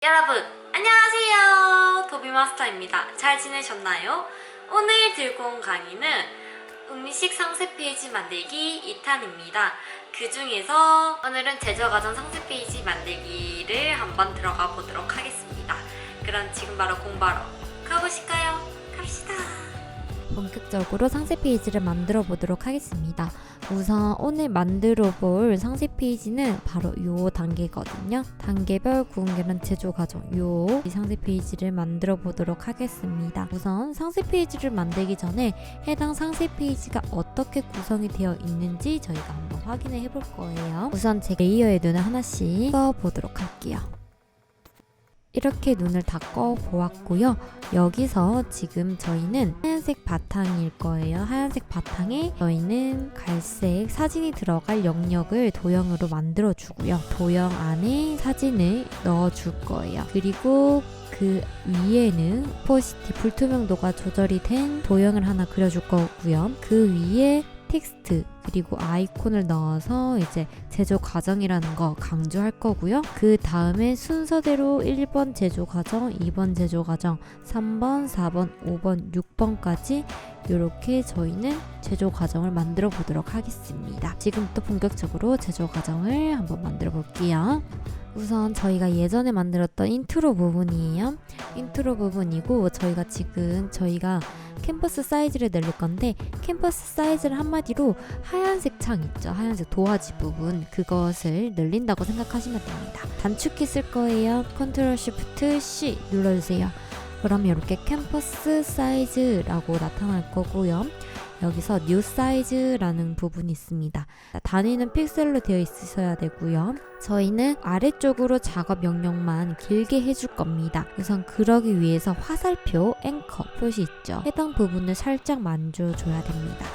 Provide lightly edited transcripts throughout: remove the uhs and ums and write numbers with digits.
여러분 안녕하세요, 도비마스터입니다. 잘 지내셨나요? 오늘 들고 온 강의는 음식 상세 페이지 만들기 2탄입니다. 그 중에서 오늘은 제조과정 상세 페이지 만들기를 한번 들어가 보도록 하겠습니다. 그럼 지금 바로 공부하러 가보실까요? 갑시다. 본격적으로 상세 페이지를 만들어 보도록 하겠습니다. 우선 오늘 만들어 볼 상세 페이지는 바로 요 단계거든요. 단계별 구분계란 제조 과정 요 상세 페이지를 만들어 보도록 하겠습니다. 우선 상세 페이지를 만들기 전에 해당 상세 페이지가 어떻게 구성이 되어 있는지 저희가 한번 확인해 볼 거예요. 우선 제 레이어의 눈을 하나씩 꺼 보도록 할게요. 이렇게 눈을 다 꺼 보았고요. 여기서 지금 저희는 하얀색 바탕일 거예요. 하얀색 바탕에 저희는 갈색 사진이 들어갈 영역을 도형으로 만들어 주고요. 도형 안에 사진을 넣어 줄 거예요. 그리고 그 위에는 오퍼시티 불투명도가 조절이 된 도형을 하나 그려줄 거고요. 그 위에 텍스트 그리고 아이콘을 넣어서 이제 제조 과정이라는 거 강조할 거고요. 그 다음에 순서대로 1번 제조 과정, 2번 제조 과정, 3번, 4번, 5번, 6번까지 이렇게 저희는 제조 과정을 만들어 보도록 하겠습니다. 지금부터 본격적으로 제조 과정을 한번 만들어 볼게요. 우선 저희가 예전에 만들었던 인트로 부분이에요. 인트로 부분이고 저희가 캔버스 사이즈를 늘릴 건데 캔버스 사이즈를 한마디로 하얀색 창 있죠. 하얀색 도화지 부분 그것을 늘린다고 생각하시면 됩니다. 단축키 쓸 거예요. 컨트롤 쉬프트 C 눌러주세요. 그러면 이렇게 캔버스 사이즈라고 나타날 거고요. 여기서 뉴 사이즈라는 부분이 있습니다. 단위는 픽셀로 되어 있으셔야 되고요. 저희는 아래쪽으로 작업 영역만 길게 해줄 겁니다. 우선 그러기 위해서 화살표, 앵커 표시 있죠. 해당 부분을 살짝 만져줘야 됩니다.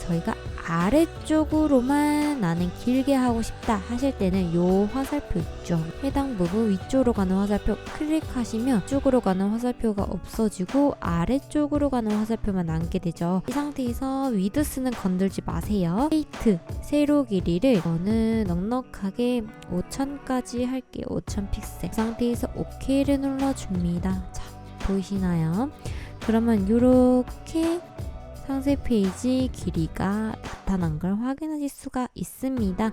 저희가 아래쪽으로만 나는 길게 하고 싶다 하실 때는 요 화살표 있죠. 해당 부분 위쪽으로 가는 화살표 클릭하시면 쪽으로 가는 화살표가 없어지고 아래쪽으로 가는 화살표만 남게 되죠. 이 상태에서 위드스는 건들지 마세요. 헤이트 세로 길이를 저는 넉넉하게 5000까지 할게요. 5000 픽셀. 이 상태에서 OK를 눌러줍니다. 자, 보이시나요? 그러면 이렇게 상세 페이지 길이가 나타난 걸 확인하실 수가 있습니다.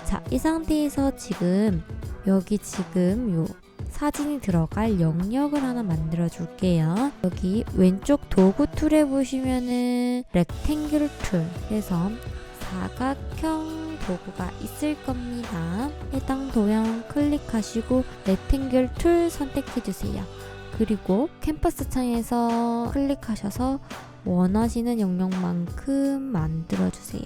자, 이 상태에서 여기 요 사진이 들어갈 영역을 하나 만들어 줄게요. 여기 왼쪽 도구 툴에 보시면은 렉탱귤 툴 해서 사각형 도구가 있을 겁니다. 해당 도형 클릭하시고 렉탱귤 툴 선택해 주세요. 그리고 캔버스 창에서 클릭하셔서 원하시는 영역만큼 만들어주세요.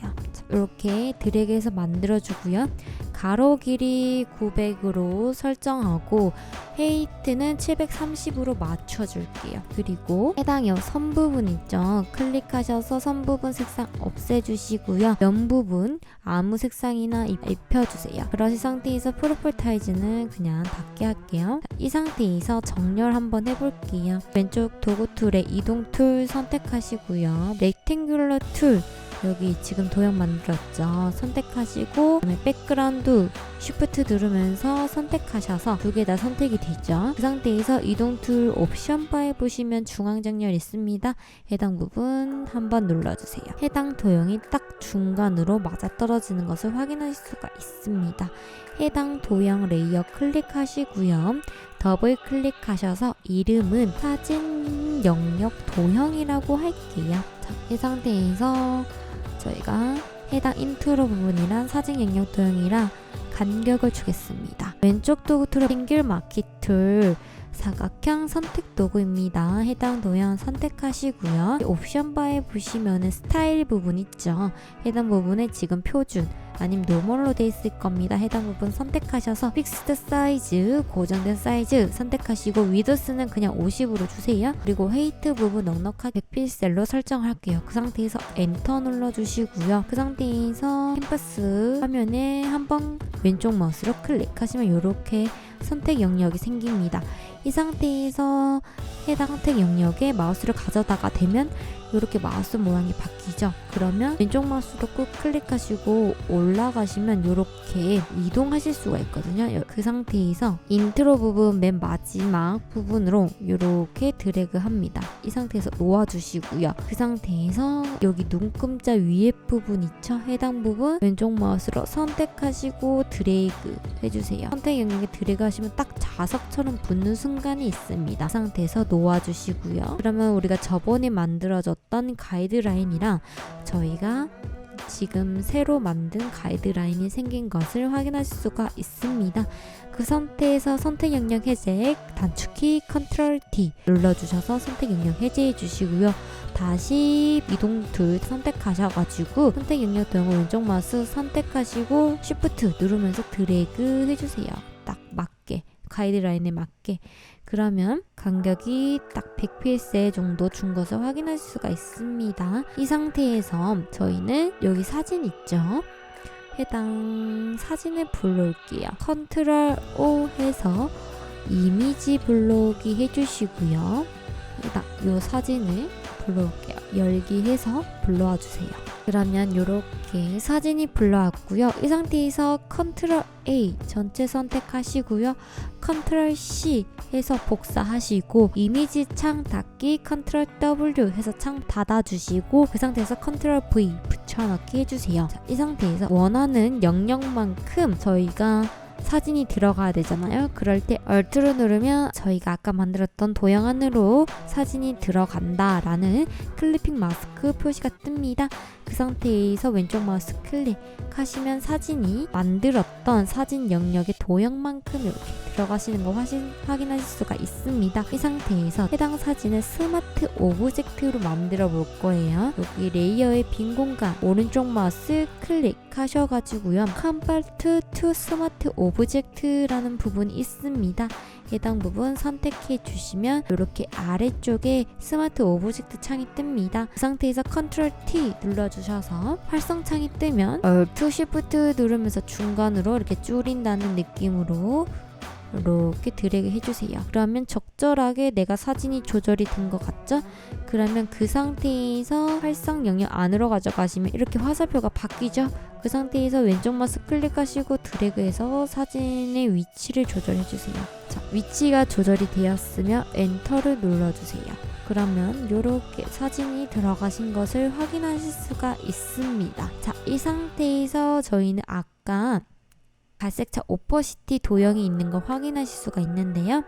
이렇게 드래그해서 만들어주고요. 가로 길이 900으로 설정하고 헤이트는 730으로 맞춰줄게요. 그리고 해당 선 부분 있죠. 클릭하셔서 선 부분 색상 없애주시고요. 면 부분 아무 색상이나 입혀주세요. 그러신 상태에서 프로필 타이즈는 그냥 닫게 할게요. 이 상태에서 정렬 한번 해볼게요. 왼쪽 도구 툴에 이동 툴 선택하시고요. 렉탱귤러 툴 여기 지금 도형 만들었죠. 선택하시고 그다음에 백그라운드 쉬프트 누르면서 선택하셔서 두 개 다 선택이 되죠. 그 상태에서 이동 툴 옵션 바에 보시면 중앙 정렬 있습니다. 해당 부분 한번 눌러주세요. 해당 도형이 딱 중간으로 맞아떨어지는 것을 확인하실 수가 있습니다. 해당 도형 레이어 클릭하시고요. 더블 클릭하셔서 이름은 사진 영역 도형이라고 할게요. 자, 이 상태에서 저희가 해당 인트로 부분이랑 사진 영역 도형이랑 간격을 주겠습니다. 왼쪽 도구 툴의 싱글 마키 툴 사각형 선택 도구입니다. 해당 도형 선택하시고요. 옵션 바에 보시면은 스타일 부분 있죠. 해당 부분에 지금 표준 아니면 노멀로 돼 있을 겁니다. 해당 부분 선택하셔서 픽스드 사이즈 고정된 사이즈 선택하시고 위드스는 그냥 50으로 주세요. 그리고 헤이트 부분 넉넉하게 100픽셀로 설정할게요. 그 상태에서 엔터 눌러주시고요. 그 상태에서 캔버스 화면에 한번 왼쪽 마우스로 클릭하시면 이렇게 선택 영역이 생깁니다. 이 상태에서 해당 선택 영역에 마우스를 가져다가 대면 이렇게 마우스 모양이 바뀌죠. 그러면 왼쪽 마우스로 꾹 클릭하시고 올라가시면 이렇게 이동하실 수가 있거든요. 그 상태에서 인트로 부분 맨 마지막 부분으로 이렇게 드래그 합니다. 이 상태에서 놓아주시고요. 그 상태에서 여기 눈금자 위에 부분 있죠? 해당 부분 왼쪽 마우스로 선택하시고 드래그 해주세요. 선택 영역에 드래그 하시면 딱 자석처럼 붙는 순간이 있습니다. 그 상태에서 놓아주시고요. 그러면 우리가 저번에 만들어졌던 가이드라인이랑 저희가 지금 새로 만든 가이드라인이 생긴 것을 확인하실 수가 있습니다. 그 상태에서 선택 영역 해제 단축키 컨트롤 D 눌러주셔서 선택 영역 해제해 주시고요. 다시 이동 툴 선택하셔가지고 선택 영역 도형을 왼쪽 마우스 선택하시고 Shift 누르면서 드래그 해주세요. 딱 맞게 가이드라인에 맞게. 그러면 간격이 딱 100px 정도 준 것을 확인할 수가 있습니다. 이 상태에서 저희는 여기 사진 있죠? 해당 사진을 불러올게요. 컨트롤 O 해서 이미지 불러오기 해주시고요. 딱 이 사진을 불러올게요. 열기 해서 불러와 주세요. 그러면 이렇게 사진이 불러왔고요. 이 상태에서 컨트롤 A 전체 선택하시고요. 컨트롤 C 해서 복사하시고 이미지 창 닫기 컨트롤 W 해서 창 닫아주시고 그 상태에서 컨트롤 V 붙여넣기 해주세요. 자, 이 상태에서 원하는 영역만큼 저희가 사진이 들어가야 되잖아요. 그럴 때 Alt를 누르면 저희가 아까 만들었던 도형 안으로 사진이 들어간다 라는 클리핑 마스크 표시가 뜹니다. 그 상태에서 왼쪽 마우스 클릭하시면 사진이 만들었던 사진 영역의 도형만큼 이렇게 들어가시는 거 확인하실 수가 있습니다. 이 상태에서 해당 사진을 스마트 오브젝트로 만들어 볼 거예요. 여기 레이어의 빈 공간 오른쪽 마우스 클릭하셔가지고요. Convert to Smart Object라는 부분이 있습니다. 해당 부분 선택해 주시면 이렇게 아래쪽에 스마트 오브젝트 창이 뜹니다. 그 상태에서 컨트롤 T 눌러주셔서 활성창이 뜨면 Alt Shift 누르면서 중간으로 이렇게 줄인다는 느낌으로 이렇게 드래그 해주세요. 그러면 적절하게 내가 사진이 조절이 된 것 같죠? 그러면 그 상태에서 활성 영역 안으로 가져가시면 이렇게 화살표가 바뀌죠? 그 상태에서 왼쪽 마우스 클릭하시고 드래그해서 사진의 위치를 조절해주세요. 자, 위치가 조절이 되었으면 엔터를 눌러주세요. 그러면 이렇게 사진이 들어가신 것을 확인하실 수가 있습니다. 자, 이 상태에서 저희는 아까 갈색차 오퍼시티 도형이 있는 걸 확인하실 수가 있는데요.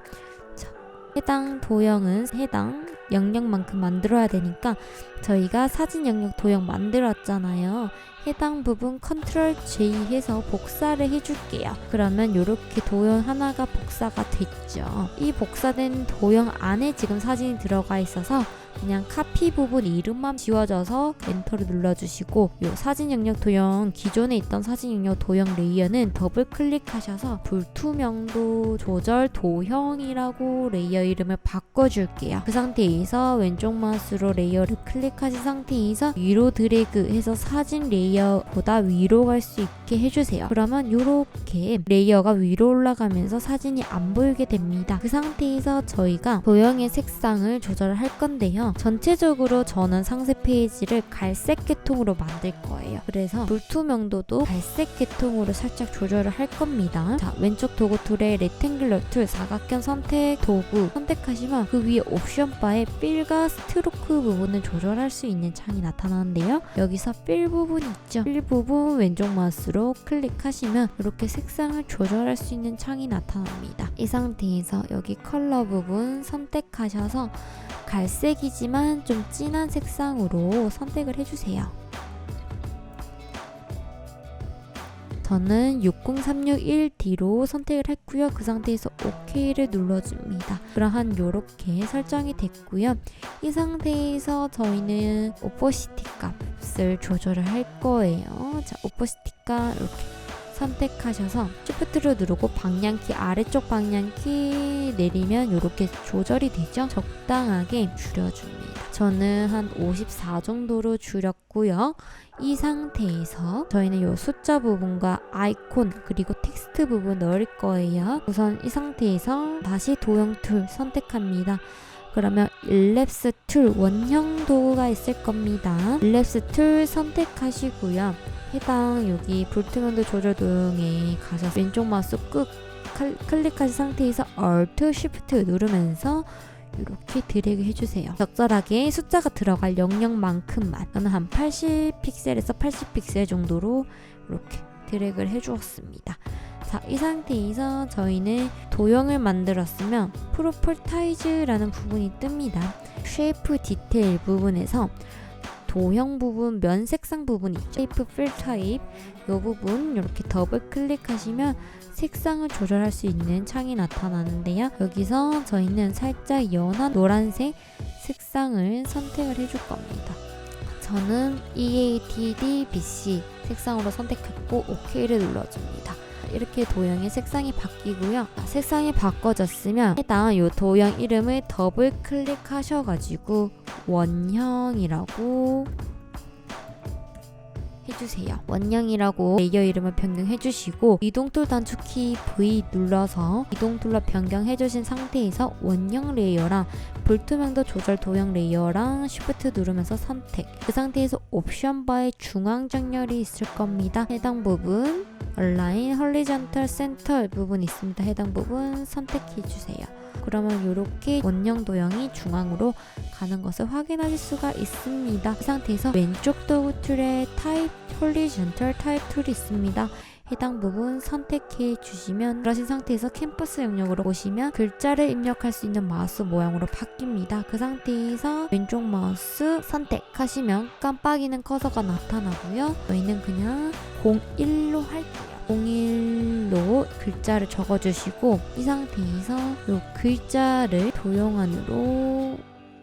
자, 해당 도형은 해당 영역만큼 만들어야 되니까 저희가 사진 영역 도형 만들었잖아요. 해당 부분 컨트롤 J 해서 복사를 해줄게요. 그러면 이렇게 도형 하나가 복사가 됐죠. 이 복사된 도형 안에 지금 사진이 들어가 있어서 그냥 카피 부분 이름만 지워져서 엔터를 눌러주시고 이 사진 영역 도형 기존에 있던 사진 영역 도형 레이어는 더블 클릭하셔서 불투명도 조절 도형이라고 레이어 이름을 바꿔줄게요. 그 상태에서 왼쪽 마우스로 레이어를 클릭하신 상태에서 위로 드래그 해서 사진 레이어보다 위로 갈 수 있게 해주세요. 그러면 이렇게 레이어가 위로 올라가면서 사진이 안 보이게 됩니다. 그 상태에서 저희가 도형의 색상을 조절을 할 건데요. 전체적으로 저는 상세 페이지를 갈색 계통으로 만들 거예요. 그래서 불투명도도 갈색 계통으로 살짝 조절을 할 겁니다. 자, 왼쪽 도구 툴에 레탱글러 툴 사각형 선택 도구 선택하시면 그 위에 옵션 바에 필과 스트로크 부분을 조절할 수 있는 창이 나타나는데요. 여기서 필 부분 있죠? 필 부분 왼쪽 마우스로 클릭하시면 이렇게 색상을 조절할 수 있는 창이 나타납니다. 이 상태에서 여기 컬러 부분 선택하셔서 갈색이지만 좀 진한 색상으로 선택을 해주세요. 저는 60361D로 선택을 했고요. 그 상태에서 OK를 눌러줍니다. 그럼 이렇게 설정이 됐고요. 이 상태에서 저희는 오퍼시티 값을 조절을 할 거예요. 자, 오퍼시티 값 이렇게 선택하셔서 Shift를 누르고 방향키 아래쪽 방향키 내리면 이렇게 조절이 되죠. 적당하게 줄여줍니다. 저는 한 54 정도로 줄였고요. 이 상태에서 저희는 이 숫자 부분과 아이콘 그리고 텍스트 부분 넣을 거예요. 우선 이 상태에서 다시 도형 툴 선택합니다. 그러면 일랩스 툴 원형 도구가 있을 겁니다. 일랩스 툴 선택하시고요. 해당 여기 불투명도 조절 도형에 가셔서 왼쪽 마우스 꾹 클릭하신 상태에서 Alt Shift 누르면서 이렇게 드래그 해주세요. 적절하게 숫자가 들어갈 영역만큼만, 저는 한 80픽셀에서 80픽셀 정도로 이렇게 드래그를 해주었습니다. 자, 이 상태에서 저희는 도형을 만들었으면 프로퍼타이즈라는 부분이 뜹니다. 쉐이프 디테일 부분에서 도형 부분, 면 색상 부분 있죠. 쉐이프 필 타입 이 부분 이렇게 더블 클릭하시면 색상을 조절할 수 있는 창이 나타나는데요. 여기서 저희는 살짝 연한 노란색 색상을 선택을 해줄 겁니다. 저는 EATD-BC 색상으로 선택했고 OK를 눌러줍니다. 이렇게 도형의 색상이 바뀌고요. 색상이 바꿔졌으면 해당 이 도형 이름을 더블 클릭하셔가지고 원형이라고 해주세요. 원형이라고 레이어 이름을 변경해주시고 이동툴 단축키 V 눌러서 이동툴로 변경해주신 상태에서 원형 레이어랑 불투명도 조절 도형 레이어랑 Shift 누르면서 선택. 그 상태에서 옵션 바에 중앙 정렬이 있을 겁니다. 해당 부분 Align Horizontal Center 부분 있습니다. 해당 부분 선택해주세요. 그러면 이렇게 원형 도형이 중앙으로 가는 것을 확인하실 수가 있습니다. 이 상태에서 왼쪽 도구 툴에 타입 Horizontal 타입 툴이 있습니다. 해당 부분 선택해 주시면 그러신 상태에서 캔버스 영역으로 오시면 글자를 입력할 수 있는 마우스 모양으로 바뀝니다. 그 상태에서 왼쪽 마우스 선택하시면 깜빡이는 커서가 나타나고요. 저희는 그냥 01로 할게요. 01로 글자를 적어주시고 이 상태에서 이 글자를 도형 안으로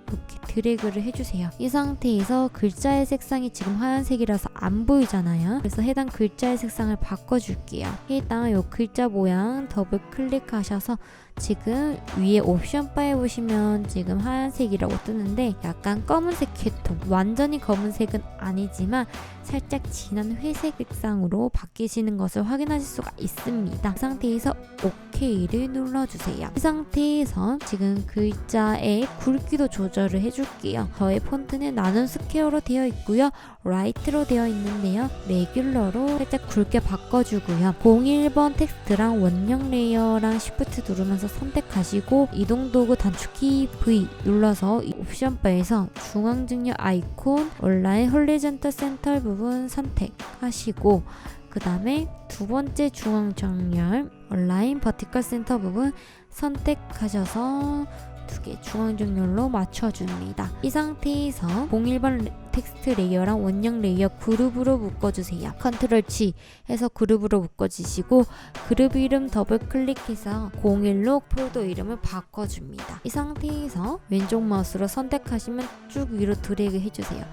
이렇게 드래그를 해주세요. 이 상태에서 글자의 색상이 지금 하얀색이라서 안 보이잖아요. 그래서 해당 글자의 색상을 바꿔줄게요. 해당 이 글자 모양 더블 클릭하셔서 지금 위에 옵션 바에 보시면 지금 하얀색이라고 뜨는데 약간 검은색 계통, 완전히 검은색은 아니지만 살짝 진한 회색 색상으로 바뀌시는 것을 확인하실 수가 있습니다. 그 상태에서 OK를 눌러주세요. 이 상태에서 지금 글자의 굵기도 조절을 해줄게요. 저의 폰트는 나눔 스퀘어로 되어 있고요. 라이트로 되어 있는데요. 레귤러로 살짝 굵게 바꿔주고요. 01번 텍스트랑 원형 레이어랑 Shift 누르면서 선택하시고 이동도구 단축키 V 눌러서 이 옵션 바에서 중앙 정렬 아이콘 Align Horizontal Center 부분 선택하시고 그 다음에 두 번째 중앙 정렬 Align Vertical Center 부분 선택하셔서 두 개 중앙 정렬로 맞춰줍니다. 이 상태에서 01번 텍스트 레이어랑 원형 레이어 그룹으로 묶어주세요. 컨트롤 G 해서 그룹으로 묶어주시고 그룹 이름 더블 클릭해서 01로 폴더 이름을 바꿔줍니다. 이 상태에서 왼쪽 마우스로 선택하시면 쭉 위로 드래그 해주세요.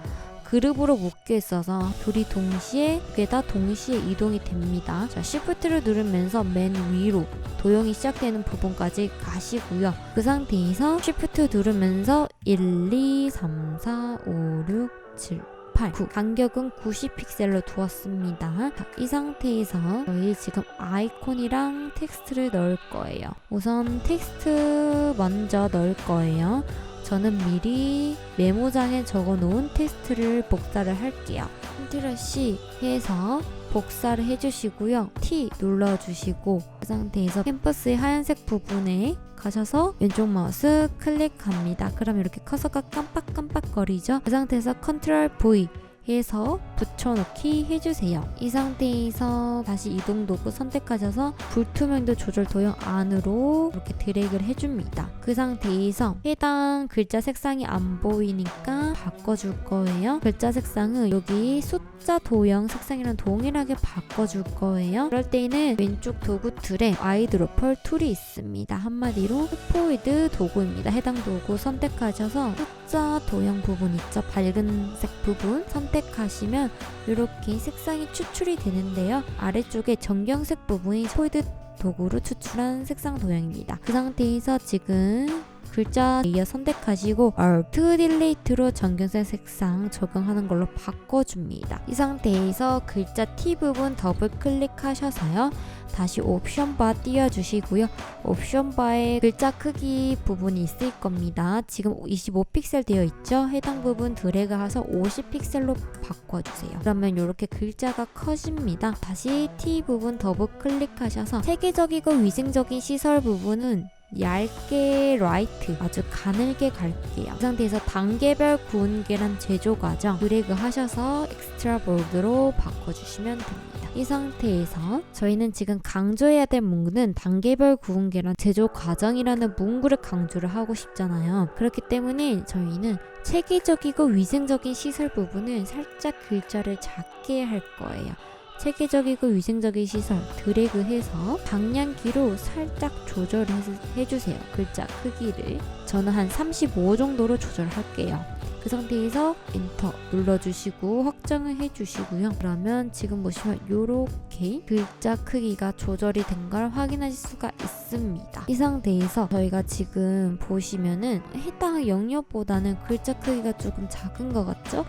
그룹으로 묶여 있어서 둘이 동시에 두 개 다 동시에 이동이 됩니다. 자, Shift를 누르면서 맨 위로 도형이 시작되는 부분까지 가시고요. 그 상태에서 Shift 누르면서 1, 2, 3, 4, 5, 6, 7, 8, 9 간격은 90픽셀로 두었습니다. 자, 이 상태에서 저희 지금 아이콘이랑 텍스트를 넣을 거예요. 우선 텍스트 먼저 넣을 거예요. 저는 미리 메모장에 적어놓은 텍스트를 복사를 할게요. Ctrl C 해서 복사를 해주시고요. T 눌러주시고 그 상태에서 캔버스의 하얀색 부분에 가셔서 왼쪽 마우스 클릭합니다. 그럼 이렇게 커서가 깜빡깜빡거리죠. 그 상태에서 Ctrl V 해서 붙여넣기 해주세요. 이 상태에서 다시 이동 도구 선택하셔서 불투명도 조절 도형 안으로 이렇게 드래그를 해줍니다. 그 상태에서 해당 글자 색상이 안 보이니까 바꿔줄 거예요. 글자 색상은 여기 숫자 도형 색상이랑 동일하게 바꿔줄 거예요. 그럴 때는 왼쪽 도구 툴에 아이드로퍼 툴이 있습니다. 한마디로 스포이드 도구입니다. 해당 도구 선택하셔서 숫자 도형 부분 있죠. 밝은색 부분 선택하시면 이렇게 색상이 추출이 되는데요. 아래쪽에 정경색 부분이 스포이드 도구로 추출한 색상 도형입니다. 그 상태에서 지금 글자 레이어 선택하시고 Alt 딜리트로 정경색 색상 적용하는 걸로 바꿔줍니다. 이 상태에서 글자 T 부분 더블 클릭하셔서요. 다시 옵션 바 띄워주시고요. 옵션 바에 글자 크기 부분이 있을 겁니다. 지금 25픽셀 되어 있죠? 해당 부분 드래그해서 50픽셀로 바꿔주세요. 그러면 이렇게 글자가 커집니다. 다시 T 부분 더블 클릭하셔서 체계적이고 위생적인 시설 부분은 얇게 라이트 아주 가늘게 갈게요. 이 상태에서 단계별 구운 계란 제조 과정 드래그 하셔서 엑스트라 볼드로 바꿔주시면 됩니다. 이 상태에서 저희는 지금 강조해야 될 문구는 단계별 구운 계란 제조 과정이라는 문구를 강조를 하고 싶잖아요. 그렇기 때문에 저희는 체계적이고 위생적인 시설 부분은 살짝 글자를 작게 할 거예요. 체계적이고 위생적인 시설 드래그해서 방향키로 살짝 조절해주세요. 글자 크기를 저는 한 35 정도로 조절할게요. 그 상태에서 엔터 눌러주시고 확정을 해주시고요. 그러면 지금 보시면 이렇게 글자 크기가 조절이 된 걸 확인하실 수가 있습니다. 이 상태에서 저희가 지금 보시면은 해당 영역보다는 글자 크기가 조금 작은 것 같죠?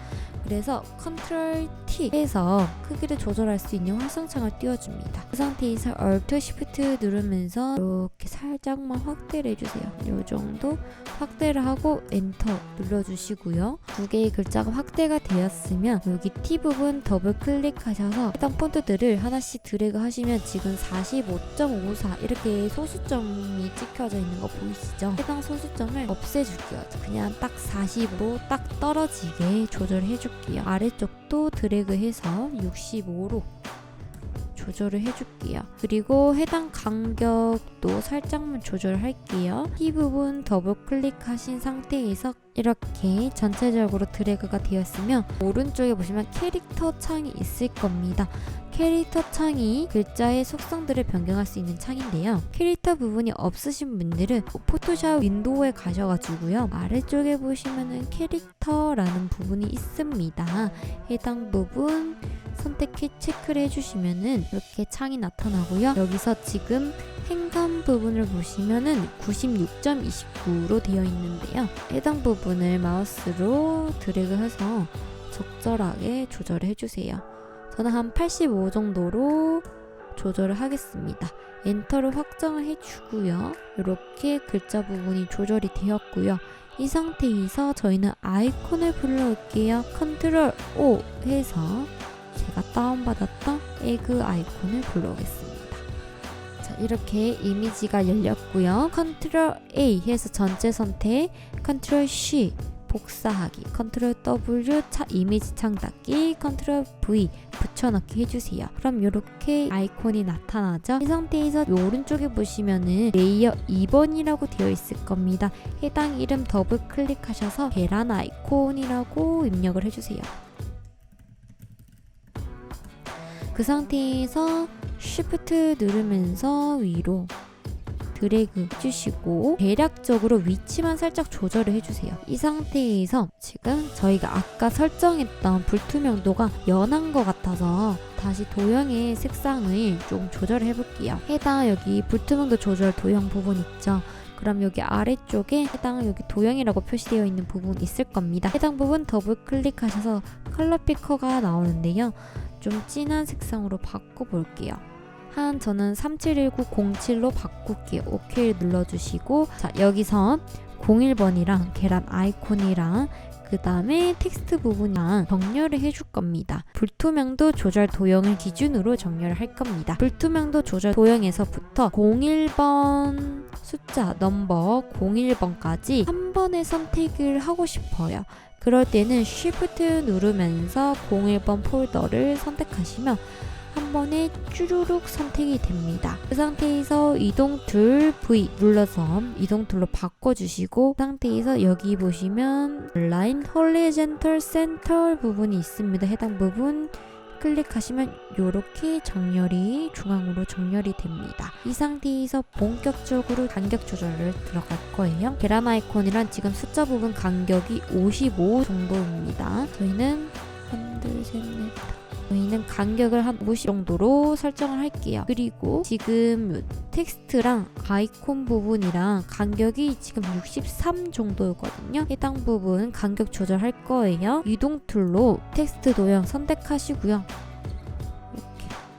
그래서 컨트롤 T 해서 크기를 조절할 수 있는 활성창을 띄워줍니다. 그 상태에서 Alt Shift 누르면서 이렇게 살짝만 확대를 해주세요. 이 정도 확대를 하고 엔터 눌러주시고요. 두 개의 글자가 확대가 되었으면 여기 T 부분 더블 클릭하셔서 해당 폰트들을 하나씩 드래그 하시면 지금 45.54 이렇게 소수점이 찍혀져 있는 거 보이시죠? 해당 소수점을 없애줄게요. 그냥 딱 45로 딱 떨어지게 조절해줄게요. 아래쪽도 드래그해서 65로 조절을 해줄게요. 그리고 해당 간격도 살짝만 조절할게요. 이 부분 더블 클릭하신 상태에서 이렇게 전체적으로 드래그가 되었으면 오른쪽에 보시면 캐릭터 창이 있을 겁니다. 캐릭터 창이 글자의 속성들을 변경할 수 있는 창인데요. 캐릭터 부분이 없으신 분들은 포토샵 윈도우에 가셔가지고요. 아래쪽에 보시면은 캐릭터라는 부분이 있습니다. 해당 부분 선택해 체크를 해주시면은 이렇게 창이 나타나고요. 여기서 지금 행간 부분을 보시면은 96.29로 되어 있는데요. 해당 부분을 마우스로 드래그해서 적절하게 조절을 해주세요. 저는 한 85 정도로 조절을 하겠습니다. 엔터를 확정을 해주고요. 이렇게 글자 부분이 조절이 되었고요. 이 상태에서 저희는 아이콘을 불러올게요. 컨트롤 O 해서 제가 다운받았던 에그 아이콘을 불러오겠습니다. 자, 이렇게 이미지가 열렸고요. 컨트롤 A 해서 전체 선택, 컨트롤 C 복사하기, 컨트롤 W 이미지 창닫기, 컨트롤 V 붙여넣기 해주세요. 그럼 이렇게 아이콘이 나타나죠. 이 상태에서 오른쪽에 보시면은 레이어 2번이라고 되어 있을 겁니다. 해당 이름 더블 클릭하셔서 계란 아이콘이라고 입력을 해주세요. 그 상태에서 Shift 누르면서 위로 드래그 해주시고 대략적으로 위치만 살짝 조절을 해주세요. 이 상태에서 지금 저희가 아까 설정했던 불투명도가 연한 것 같아서 다시 도형의 색상을 좀 조절을 해볼게요. 해당 여기 불투명도 조절 도형 부분 있죠. 그럼 여기 아래쪽에 해당 여기 도형이라고 표시되어 있는 부분 있을 겁니다. 해당 부분 더블 클릭하셔서 컬러 피커가 나오는데요. 좀 진한 색상으로 바꿔볼게요. 저는 371907로 바꿀게요. OK 눌러주시고, 자, 여기서 01번이랑 계란 아이콘이랑 그 다음에 텍스트 부분이랑 정렬을 해줄 겁니다. 불투명도 조절 도형을 기준으로 정렬을 할 겁니다. 불투명도 조절 도형에서부터 01번 숫자 넘버 01번까지 한 번에 선택을 하고 싶어요. 그럴 때는 Shift 누르면서 01번 폴더를 선택하시면 한 번에 쭈루룩 선택이 됩니다. 그 상태에서 이동툴 V 눌러서 이동툴로 바꿔주시고, 그 상태에서 여기 보시면 라인 horizontal center 부분이 있습니다. 해당 부분 클릭하시면 이렇게 정렬이 중앙으로 정렬이 됩니다. 이 상태에서 본격적으로 간격 조절을 들어갈 거예요. 계란 아이콘이란 지금 숫자 부분 간격이 55 정도입니다. 저희는 1, 2, 3, 4 저희는 간격을 한 50 정도로 설정을 할게요. 그리고 지금 텍스트랑 아이콘 부분이랑 간격이 지금 63 정도거든요. 해당 부분 간격 조절할 거예요. 이동 툴로 텍스트 도형 선택하시고요.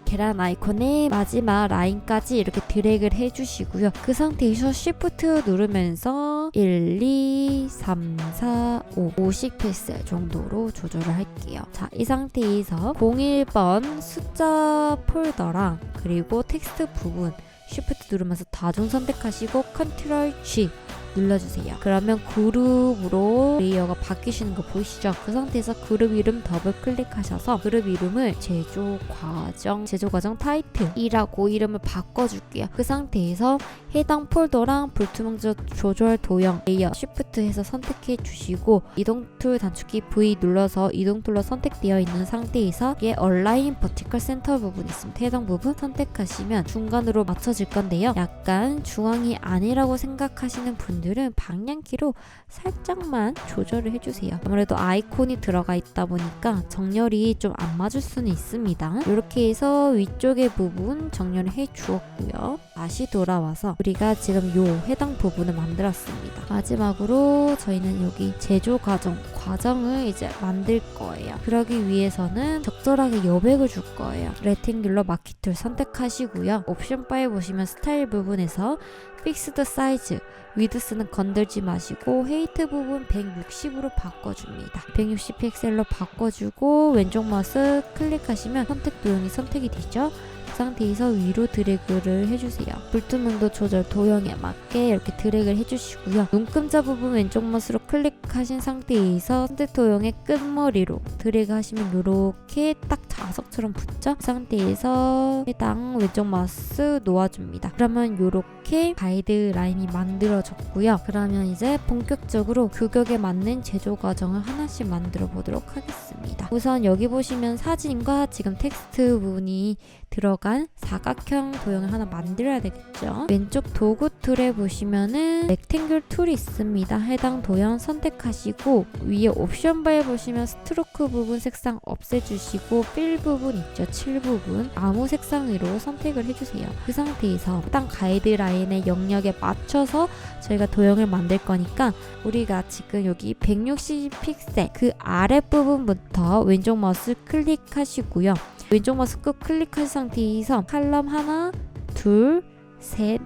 계란 아이콘의 마지막 라인까지 이렇게 드래그를 해주시고요. 그 상태에서 Shift 누르면서 1, 2, 3, 4, 5 50 픽셀 정도로 조절을 할게요. 자, 이 상태에서 01번 숫자 폴더랑 그리고 텍스트 부분 Shift 누르면서 다중 선택하시고 Ctrl G 눌러주세요. 그러면 그룹으로 레이어가 바뀌시는 거 보이시죠? 그 상태에서 그룹 이름 더블 클릭하셔서 그룹 이름을 제조 과정 타이틀이라고 이름을 바꿔줄게요. 그 상태에서 해당 폴더랑 불투명 조절 도형 레이어 Shift 해서 선택해 주시고 이동 툴 단축키 V 눌러서 이동 툴로 선택되어 있는 상태에서 얘 얼라인 버티컬 센터 부분 있습니다. 해당 부분 선택하시면 중간으로 맞춰질 건데요. 약간 중앙이 아니라고 생각하시는 분들은 방향키로 살짝만 조절을 해주세요. 아무래도 아이콘이 들어가 있다 보니까 정렬이 좀 안 맞을 수는 있습니다. 이렇게 해서 위쪽의 부분 정렬을 해 주었고요. 다시 돌아와서 우리가 지금 요 해당 부분을 만들었습니다. 마지막으로 저희는 여기 제조 과정을 이제 만들 거예요. 그러기 위해서는 적절하게 여백을 줄 거예요. 레팅귤러 마키 툴 선택하시고요. 옵션 바에 보시면 스타일 부분에서 픽스드 사이즈 위드스는 건들지 마시고 헤이트 부분 160으로 바꿔줍니다. 160 픽셀로 바꿔주고 왼쪽 마우스 클릭하시면 선택 도형이 선택이 되죠. 그 상태에서 위로 드래그를 해주세요. 불투명도 조절 도형에 맞게 이렇게 드래그를 해주시고요. 눈금자 부분 왼쪽 마우스로 클릭하신 상태에서 선택 도형의 끝머리로 드래그 하시면 이렇게 딱 자석처럼 붙죠. 그 상태에서 해당 왼쪽 마우스 놓아줍니다. 그러면 이렇게 가이드 라인이 만들어졌고요. 그러면 이제 본격적으로 규격에 맞는 제조 과정을 하나씩 만들어 보도록 하겠습니다. 우선 여기 보시면 사진과 지금 텍스트 부분이 들어간 사각형 도형을 하나 만들어야 되겠죠. 왼쪽 도구 툴에 보시면은 렉탱글 툴이 있습니다. 해당 도형 선택하시고 위에 옵션 바에 보시면 스트로크 부분 색상 없애주시고 필 부분 있죠. 7 부분 아무 색상으로 선택을 해주세요. 그 상태에서 해당 가이드라인의 영역에 맞춰서 저희가 도형을 만들 거니까 우리가 지금 여기 160 픽셀 그 아랫부분부터 왼쪽 마우스 클릭하시고요. 왼쪽 마우스 꾹 클릭한 상태에서 칼럼 하나, 둘, 셋,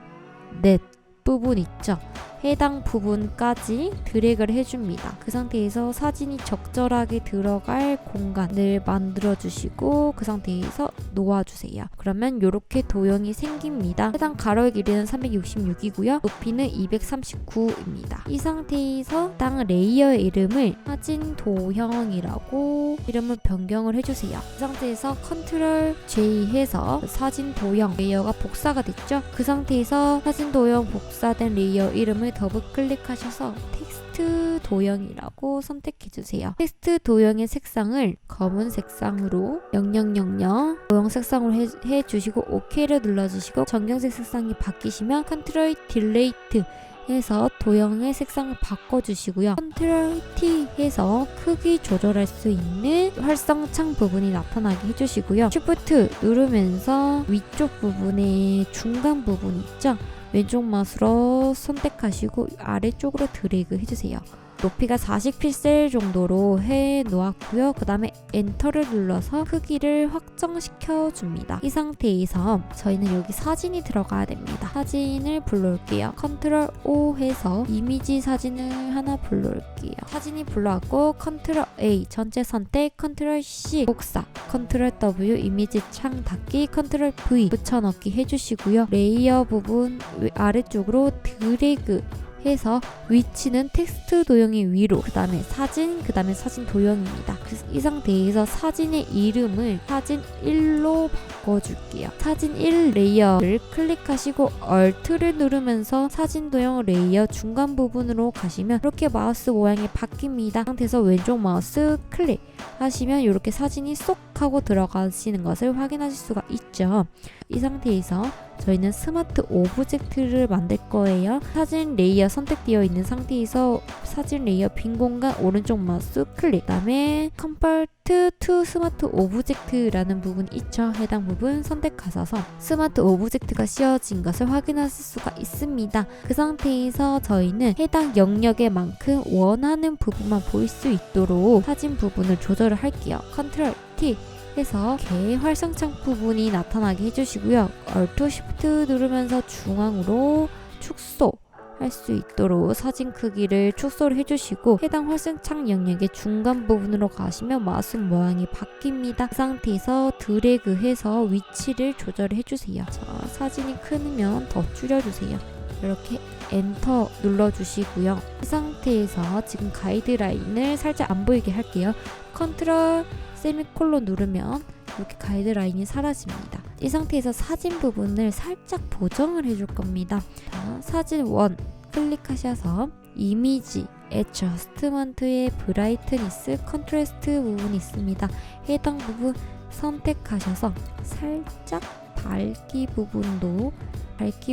넷 부분 있죠. 해당 부분까지 드래그를 해줍니다. 그 상태에서 사진이 적절하게 들어갈 공간을 만들어 주시고 그 상태에서 놓아주세요. 그러면 이렇게 도형이 생깁니다. 해당 가로의 길이는 366이고요. 높이는 239입니다. 이 상태에서 해당 레이어의 이름을 사진 도형이라고 이름을 변경을 해주세요. 그 상태에서 Ctrl J 해서 사진 도형 레이어가 복사가 됐죠. 그 상태에서 사진 도형 복사된 레이어 이름을 더블 클릭하셔서 텍스트 도형이라고 선택해주세요. 텍스트 도형의 색상을 검은 색상으로 0000 도형 색상으로 해주시고 OK를 눌러주시고 정경색 색상이 바뀌시면 컨트롤 딜레이트 해서 도형의 색상을 바꿔주시고요. 컨트롤 T 해서 크기 조절할 수 있는 활성창 부분이 나타나게 해주시고요. Shift 누르면서 위쪽 부분에 중간 부분 있죠? 왼쪽 마우스로 선택하시고 아래쪽으로 드래그 해주세요. 높이가 40픽셀 정도로 해 놓았고요. 그 다음에 엔터를 눌러서 크기를 확정시켜 줍니다. 이 상태에서 저희는 여기 사진이 들어가야 됩니다. 사진을 불러올게요. 컨트롤 O 해서 이미지 사진을 하나 불러올게요. 사진이 불러왔고 컨트롤 A 전체 선택, 컨트롤 C 복사, 컨트롤 W 이미지 창 닫기, 컨트롤 V 붙여넣기 해주시고요. 레이어 부분 아래쪽으로 드래그 해서 위치는 텍스트 도형의 위로, 그 다음에 사진, 그 다음에 사진 도형입니다. 이 상태에서 사진의 이름을 사진 1로 바꿔줄게요. 사진 1 레이어를 클릭하시고 Alt를 누르면서 사진 도형 레이어 중간 부분으로 가시면 이렇게 마우스 모양이 바뀝니다. 이 상태에서 왼쪽 마우스 클릭 하시면 이렇게 사진이 쏙 선택하고 들어가시는 것을 확인하실 수가 있죠. 이 상태에서 저희는 스마트 오브젝트를 만들 거예요. 사진 레이어 선택되어 있는 상태에서 사진 레이어 빈 공간 오른쪽 마우스 클릭, 그 다음에 Convert to Smart Object라는 부분이 있죠. 해당 부분 선택하셔서 스마트 오브젝트가 씌워진 것을 확인하실 수가 있습니다. 그 상태에서 저희는 해당 영역에 만큼 원하는 부분만 보일 수 있도록 사진 부분을 조절을 할게요. Ctrl T 해서 개 활성창 부분이 나타나게 해주시고요. Alt Shift 누르면서 중앙으로 축소 할 수 있도록 사진 크기를 축소를 해주시고 해당 활성창 영역의 중간 부분으로 가시면 마우스 모양이 바뀝니다. 그 상태에서 드래그해서 위치를 조절해 주세요. 자, 사진이 크면 더 줄여주세요. 이렇게 엔터 눌러주시고요. 이 상태에서 지금 가이드라인을 살짝 안 보이게 할게요. 컨트롤 세미콜론 누르면 이렇게 가이드라인이 사라집니다. 이 상태에서 사진 부분을 살짝 보정을 해줄 겁니다. 자, 사진 1 클릭하셔서 이미지 애저스트먼트의 브라이트니스 컨트라스트 부분이 있습니다. 해당 부분 선택하셔서 살짝 밝기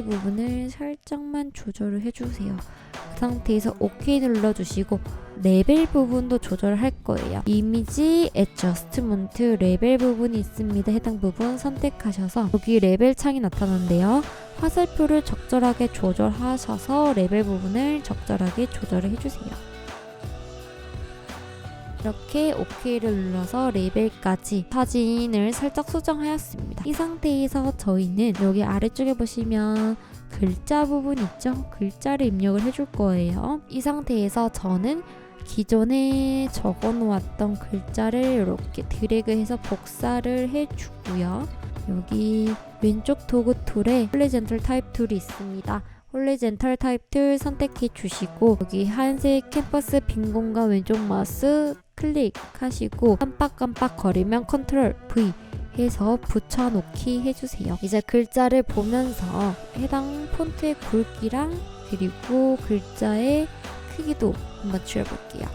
부분을 살짝만 조절을 해주세요. 그 상태에서 OK 눌러주시고 레벨 부분도 조절할 거예요. 이미지 애저스트먼트 레벨 부분이 있습니다. 해당 부분 선택하셔서 여기 레벨 창이 나타나는데요. 화살표를 적절하게 조절하셔서 레벨 부분을 적절하게 조절을 해주세요. 이렇게 OK를 눌러서 레벨까지 사진을 살짝 수정하였습니다. 이 상태에서 저희는 여기 아래쪽에 보시면 글자 부분 있죠? 글자를 입력을 해줄 거예요. 이 상태에서 저는 기존에 적어 놓았던 글자를 이렇게 드래그해서 복사를 해주고요. 여기 왼쪽 도구 툴에 홀리젠털 타입 툴이 있습니다. 홀리젠털 타입 툴 선택해 주시고 여기 하얀색 캔버스 빈 공간 왼쪽 마우스 클릭하시고 깜빡깜빡 거리면 컨트롤 V 해서 붙여놓기 해주세요. 이제 글자를 보면서 해당 폰트의 굵기랑 그리고 글자의 크기도 한번 줄여볼게요.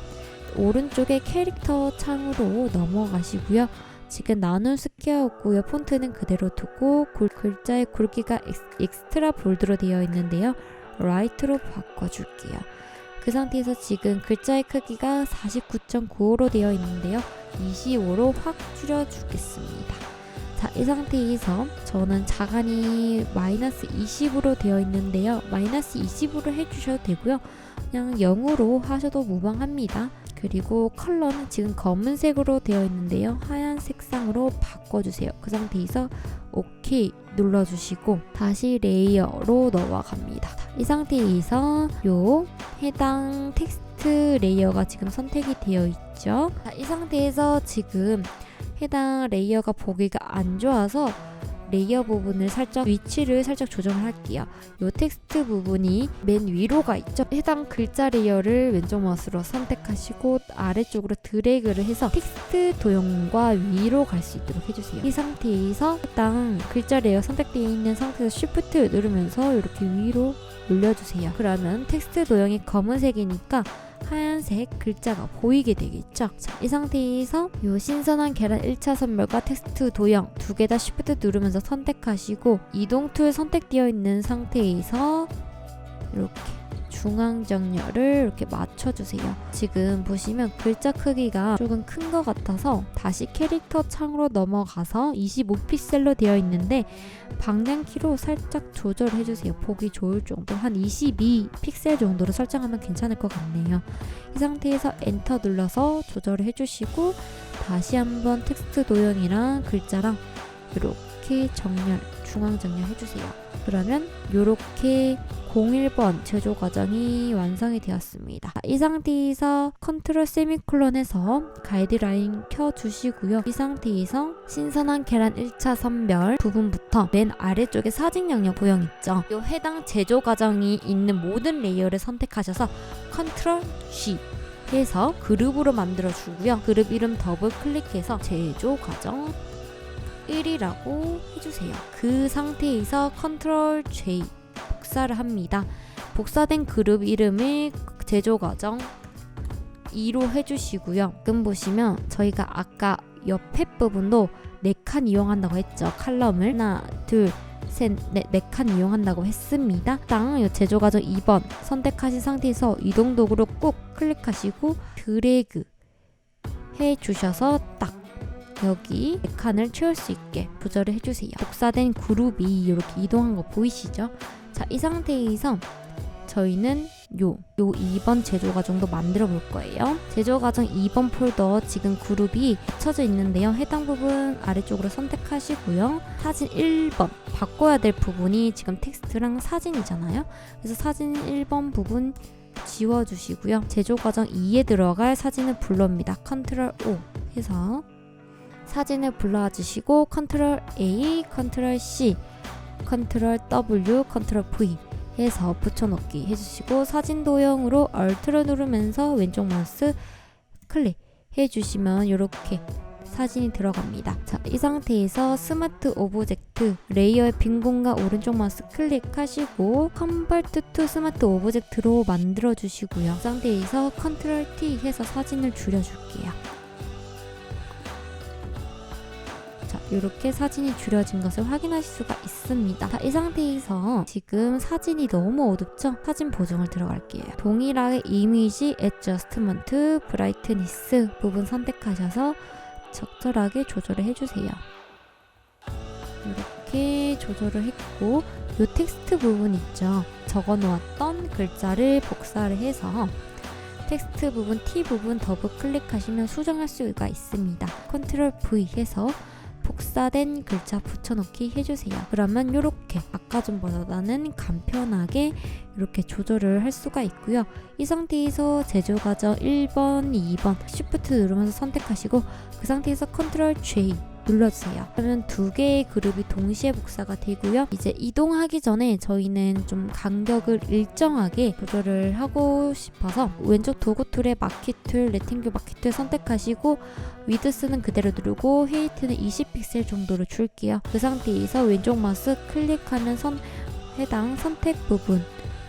오른쪽에 캐릭터 창으로 넘어가시고요. 지금 나눈 스퀘어고요. 폰트는 그대로 두고 글자의 굵기가 엑스트라 볼드로 되어 있는데요. 라이트로 바꿔줄게요. 그 상태에서 지금 글자의 크기가 49.95로 되어 있는데요. 25로 확 줄여주겠습니다. 자, 이 상태에서 저는 자간이 마이너스 20으로 되어 있는데요. 마이너스 20으로 해주셔도 되고요. 그냥 0으로 하셔도 무방합니다. 그리고 컬러는 지금 검은색으로 되어 있는데요. 하얀 색상으로 바꿔주세요. 그 상태에서 OK 눌러주시고 다시 레이어로 넘어갑니다. 이 상태에서 요 해당 텍스트 레이어가 지금 선택이 되어 있죠. 자, 이 상태에서 지금 해당 레이어가 보기가 안 좋아서 레이어 부분을 위치를 살짝 조정을 할게요. 이 텍스트 부분이 맨 위로가 있죠. 해당 글자 레이어를 왼쪽 마우스로 선택하시고 아래쪽으로 드래그를 해서 텍스트 도형과 위로 갈 수 있도록 해주세요. 이 상태에서 해당 글자 레이어 선택되어 있는 상태에서 Shift 누르면서 이렇게 위로 올려주세요. 그러면 텍스트 도형이 검은색이니까 하얀색 글자가 보이게 되겠죠. 자, 이 상태에서 요 신선한 계란 1차 선별과 텍스트 도형 두 개 다 Shift 누르면서 선택하시고 이동 툴 선택되어 있는 상태에서 이렇게 중앙 정렬을 이렇게 맞춰주세요. 지금 보시면 글자 크기가 조금 큰 것 같아서 다시 캐릭터 창으로 넘어가서 25픽셀로 되어 있는데 방향키로 살짝 조절해주세요. 보기 좋을 정도 한 22픽셀 정도로 설정하면 괜찮을 것 같네요. 이 상태에서 엔터 눌러서 조절을 해주시고 다시 한번 텍스트 도형이랑 글자랑 이렇게 중앙 정렬 해주세요. 그러면 이렇게 01번 제조 과정이 완성이 되었습니다. 이 상태에서 컨트롤 세미콜론에서 가이드라인 켜주시고요. 이 상태에서 신선한 계란 1차 선별 부분부터 맨 아래쪽에 사진 영역 도형 있죠. 이 해당 제조 과정이 있는 모든 레이어를 선택하셔서 컨트롤 G 해서 그룹으로 만들어 주고요. 그룹 이름 더블 클릭해서 제조 과정 1이라고 해주세요. 그 상태에서 컨트롤 J 복사를 합니다. 복사된 그룹 이름을 제조 과정 2로 해주시고요. 지금 보시면 저희가 아까 옆에 부분도 4칸 이용한다고 했죠. 칼럼을 하나, 둘, 셋, 넷, 4칸 이용한다고 했습니다. 땅 제조 과정 2번 선택하신 상태에서 이동 도구로 꾹 클릭하시고 드래그 해주셔서 딱 여기 4칸을 채울 수 있게 조절을 해주세요. 복사된 그룹이 이렇게 이동한 거 보이시죠? 자, 이 상태에서 저희는 요 2번 제조 과정도 만들어 볼 거예요. 제조 과정 2번 폴더 지금 그룹이 쳐져 있는데요. 해당 부분 아래쪽으로 선택하시고요. 사진 1번 바꿔야 될 부분이 지금 텍스트랑 사진이잖아요. 그래서 사진 1번 부분 지워주시고요. 제조 과정 2에 들어갈 사진을 불러옵니다. 컨트롤 O 해서 사진을 불러주시고 컨트롤 A, 컨트롤 C, 컨트롤 W, 컨트롤 V 해서 붙여넣기 해주시고 사진 도형으로 Alt를 누르면서 왼쪽 마우스 클릭 해주시면 이렇게 사진이 들어갑니다. 자, 이 상태에서 스마트 오브젝트 레이어의 빈 공간 오른쪽 마우스 클릭하시고 컨버트 투 스마트 오브젝트로 만들어 주시고요. 이 상태에서 컨트롤 T 해서 사진을 줄여줄게요. 자, 이렇게 사진이 줄여진 것을 확인하실 수가 있습니다. 자, 이 상태에서 지금 사진이 너무 어둡죠? 사진 보정을 들어갈게요. 동일하게 이미지 애저스트먼트 브라이트니스 부분 선택하셔서 적절하게 조절을 해주세요. 이렇게 조절을 했고 이 텍스트 부분 있죠? 적어 놓았던 글자를 복사를 해서 텍스트 부분 T 부분 더블 클릭하시면 수정할 수가 있습니다. 컨트롤 V 해서 복사된 글자 붙여넣기 해주세요. 그러면 이렇게 아까 전보다는 간편하게 이렇게 조절을 할 수가 있고요. 이 상태에서 제조 과정 1번, 2번 Shift 누르면서 선택하시고 그 상태에서 컨트롤 J 눌러주세요. 그러면 2개의 그룹이 동시에 복사가 되고요. 이제 이동하기 전에 저희는 좀 간격을 일정하게 조절을 하고 싶어서 왼쪽 도구 툴에 마키 툴, 레팅규 마키 툴 선택하시고 위드스는 그대로 누르고 헤이트는 20픽셀 정도로 줄게요. 그 상태에서 왼쪽 마우스 클릭하면 해당 선택 부분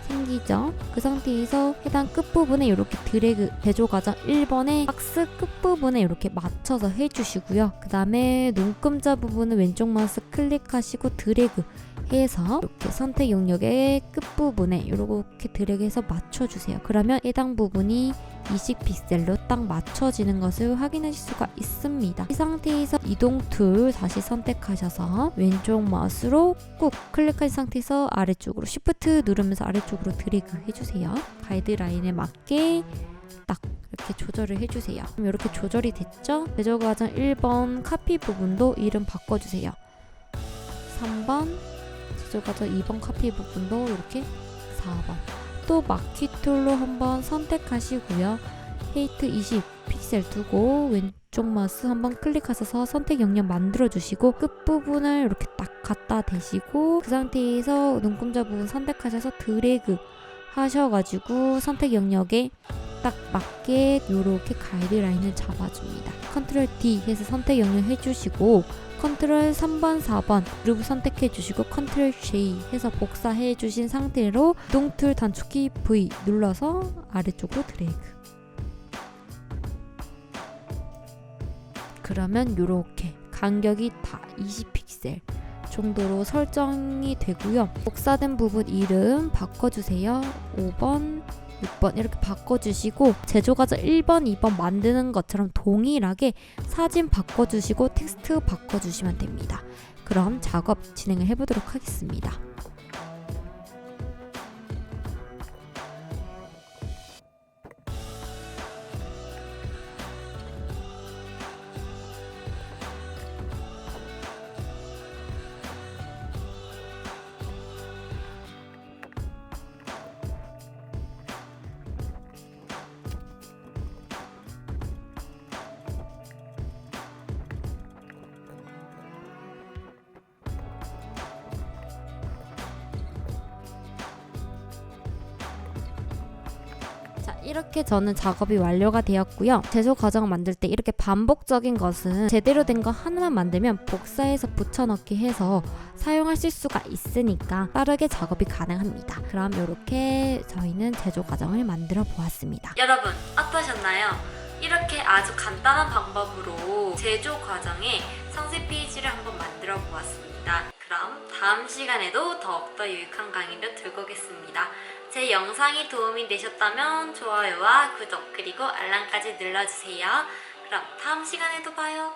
생기죠. 그 상태에서 해당 끝부분에 이렇게 드래그 제조 과정 1번의 박스 끝부분에 이렇게 맞춰서 해주시고요. 그 다음에 눈금자 부분은 왼쪽 마우스 클릭하시고 드래그 해서 이렇게 선택 영역의 끝부분에 이렇게 드래그해서 맞춰주세요. 그러면 해당 부분이 20픽셀로 딱 맞춰지는 것을 확인하실 수가 있습니다. 이 상태에서 이동 툴 다시 선택하셔서 왼쪽 마우스로 꾹 클릭한 상태에서 아래쪽으로 Shift 누르면서 아래쪽으로 드래그 해주세요. 가이드라인에 맞게 딱 이렇게 조절을 해주세요. 그럼 이렇게 조절이 됐죠? 제조 과정 1번 카피 부분도 이름 바꿔주세요. 3번 제조 과정 2번 카피 부분도 이렇게 4번 또 마키 툴로 한번 선택하시고요. 헤이트 20 픽셀 두고 왼쪽 마우스 한번 클릭하셔서 선택 영역 만들어 주시고 끝부분을 이렇게 딱 갖다 대시고 그 상태에서 눈금자 부분 선택하셔서 드래그 하셔가지고 선택 영역에 딱 맞게 이렇게 가이드라인을 잡아줍니다. 컨트롤 D 해서 선택 영역 해주시고 컨트롤 3번, 4번 그룹 선택해 주시고 컨트롤 J 해서 복사해 주신 상태로 이동툴 단축키 V 눌러서 아래쪽으로 드래그. 그러면 이렇게 간격이 다 20픽셀 정도로 설정이 되고요. 복사된 부분 이름 바꿔주세요. 5번, 6번 이렇게 바꿔주시고 제조 과정 1번, 2번 만드는 것처럼 동일하게 사진 바꿔주시고 텍스트 바꿔주시면 됩니다. 그럼 작업 진행을 해보도록 하겠습니다. 이렇게 저는 작업이 완료가 되었고요. 제조 과정을 만들 때 이렇게 반복적인 것은 제대로 된 거 하나만 만들면 복사해서 붙여넣기 해서 사용하실 수가 있으니까 빠르게 작업이 가능합니다. 그럼 이렇게 저희는 제조 과정을 만들어 보았습니다. 여러분 어떠셨나요? 이렇게 아주 간단한 방법으로 제조 과정의 상세 페이지를 한번 만들어 보았습니다. 그럼 다음 시간에도 더욱더 유익한 강의를 들고 오겠습니다. 제 영상이 도움이 되셨다면 좋아요와 구독 그리고 알람까지 눌러주세요. 그럼 다음 시간에도 봐요.